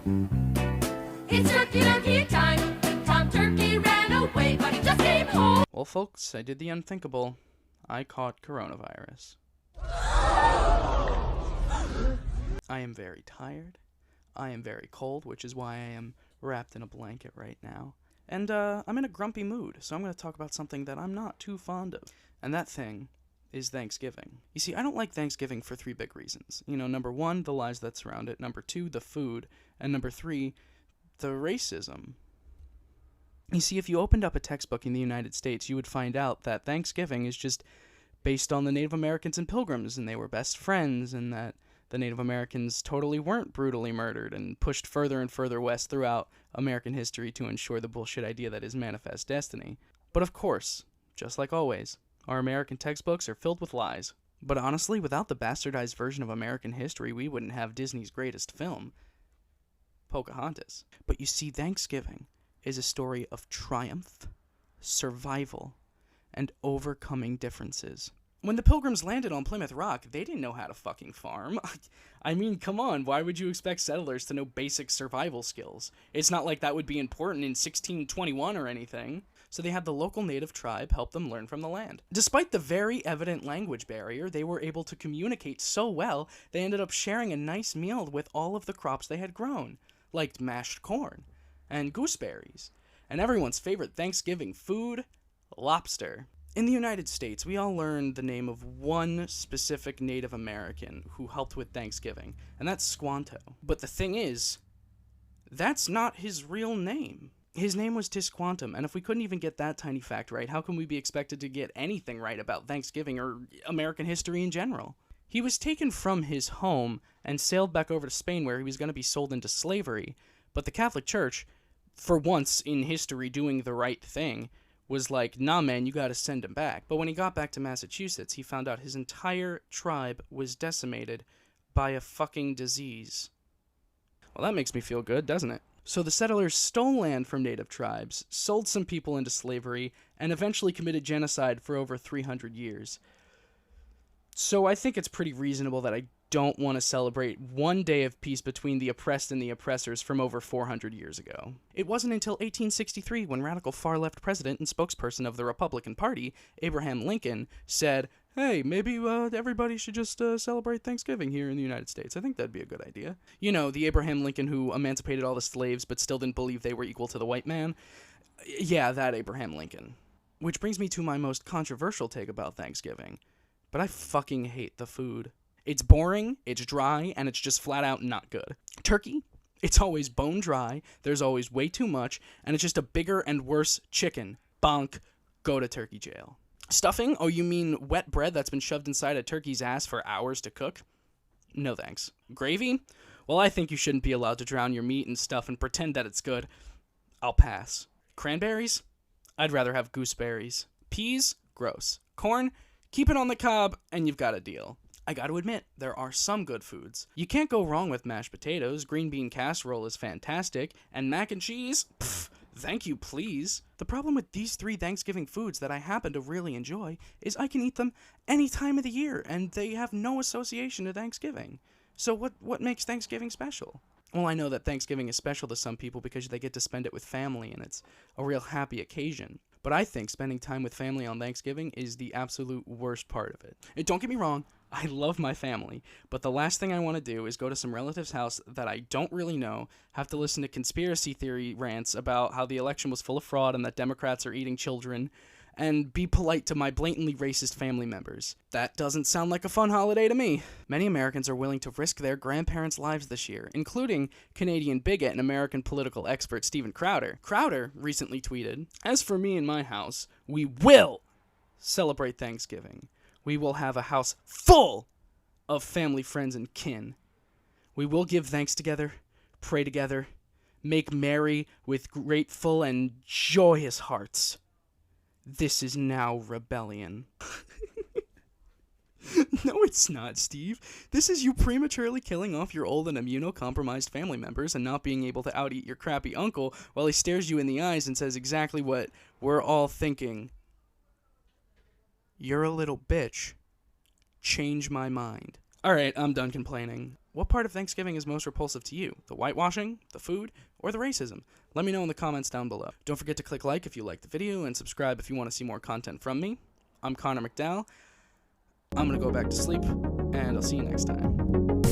It's Lurkey Time. Tom Turkey ran away, but he just came home. Well, folks, I did the unthinkable. I caught coronavirus. I am very tired. I am very cold, which is why I am wrapped in a blanket right now. And I'm in a grumpy mood, so I'm going to talk about something that I'm not too fond of. And that thing is Thanksgiving. You see, I don't like Thanksgiving for three big reasons. You know, number one, the lies that surround it. Number two, the food. And number three, the racism. You see, if you opened up a textbook in the United States, you would find out that Thanksgiving is just based on the Native Americans and Pilgrims, and they were best friends, and that the Native Americans totally weren't brutally murdered and pushed further and further west throughout American history to ensure the bullshit idea that is manifest destiny. But of course, just like always, our American textbooks are filled with lies. But honestly, without the bastardized version of American history, we wouldn't have Disney's greatest film, Pocahontas. But you see, Thanksgiving is a story of triumph, survival, and overcoming differences. When the Pilgrims landed on Plymouth Rock, they didn't know how to fucking farm. I mean, come on, why would you expect settlers to know basic survival skills? It's not like that would be important in 1621 or anything. So they had the local native tribe help them learn from the land. Despite the very evident language barrier, they were able to communicate so well, they ended up sharing a nice meal with all of the crops they had grown, like mashed corn and gooseberries, and everyone's favorite Thanksgiving food, lobster. In the United States, we all learned the name of one specific Native American who helped with Thanksgiving, and that's Squanto. But the thing is, that's not his real name. His name was Tisquantum, and if we couldn't even get that tiny fact right, how can we be expected to get anything right about Thanksgiving or American history in general? He was taken from his home and sailed back over to Spain where he was going to be sold into slavery, but the Catholic Church, for once in history doing the right thing, was like, nah man, you gotta send him back. But when he got back to Massachusetts, he found out his entire tribe was decimated by a fucking disease. Well, that makes me feel good, doesn't it? So the settlers stole land from native tribes, sold some people into slavery, and eventually committed genocide for over 300 years. So I think it's pretty reasonable that I don't want to celebrate one day of peace between the oppressed and the oppressors from over 400 years ago. It wasn't until 1863 when radical far-left president and spokesperson of the Republican Party, Abraham Lincoln, said, hey, maybe everybody should just celebrate Thanksgiving here in the United States. I think that'd be a good idea. You know, the Abraham Lincoln who emancipated all the slaves but still didn't believe they were equal to the white man. Yeah, that Abraham Lincoln. Which brings me to my most controversial take about Thanksgiving. But I fucking hate the food. It's boring, it's dry, and it's just flat out not good. Turkey, it's always bone dry, there's always way too much, and it's just a bigger and worse chicken. Bonk, go to turkey jail. Stuffing? Oh, you mean wet bread that's been shoved inside a turkey's ass for hours to cook? No thanks. Gravy? Well, I think you shouldn't be allowed to drown your meat in stuff and pretend that it's good. I'll pass. Cranberries? I'd rather have gooseberries. Peas? Gross. Corn? Keep it on the cob, and you've got a deal. I gotta admit, there are some good foods. You can't go wrong with mashed potatoes, green bean casserole is fantastic, and mac and cheese? Pfft, thank you, please. The problem with these three Thanksgiving foods that I happen to really enjoy is I can eat them any time of the year, and they have no association to Thanksgiving. So what makes Thanksgiving special? Well, I know that Thanksgiving is special to some people because they get to spend it with family, and it's a real happy occasion. But I think spending time with family on Thanksgiving is the absolute worst part of it. And don't get me wrong, I love my family, but the last thing I want to do is go to some relative's house that I don't really know, have to listen to conspiracy theory rants about how the election was full of fraud and that Democrats are eating children, and be polite to my blatantly racist family members. That doesn't sound like a fun holiday to me. Many Americans are willing to risk their grandparents' lives this year, including Canadian bigot and American political expert Steven Crowder. Crowder recently tweeted, "As for me and my house, we will celebrate Thanksgiving. We will have a house full of family, friends, and kin. We will give thanks together, pray together, make merry with grateful and joyous hearts. This is now rebellion." No, it's not, Steve. This is you prematurely killing off your old and immunocompromised family members and not being able to out-eat your crappy uncle while he stares you in the eyes and says exactly what we're all thinking. You're a little bitch. Change my mind. Alright, I'm done complaining. What part of Thanksgiving is most repulsive to you? The whitewashing, the food, or the racism? Let me know in the comments down below. Don't forget to click like if you liked the video and subscribe if you want to see more content from me. I'm Connor McDowell. I'm going to go back to sleep, and I'll see you next time.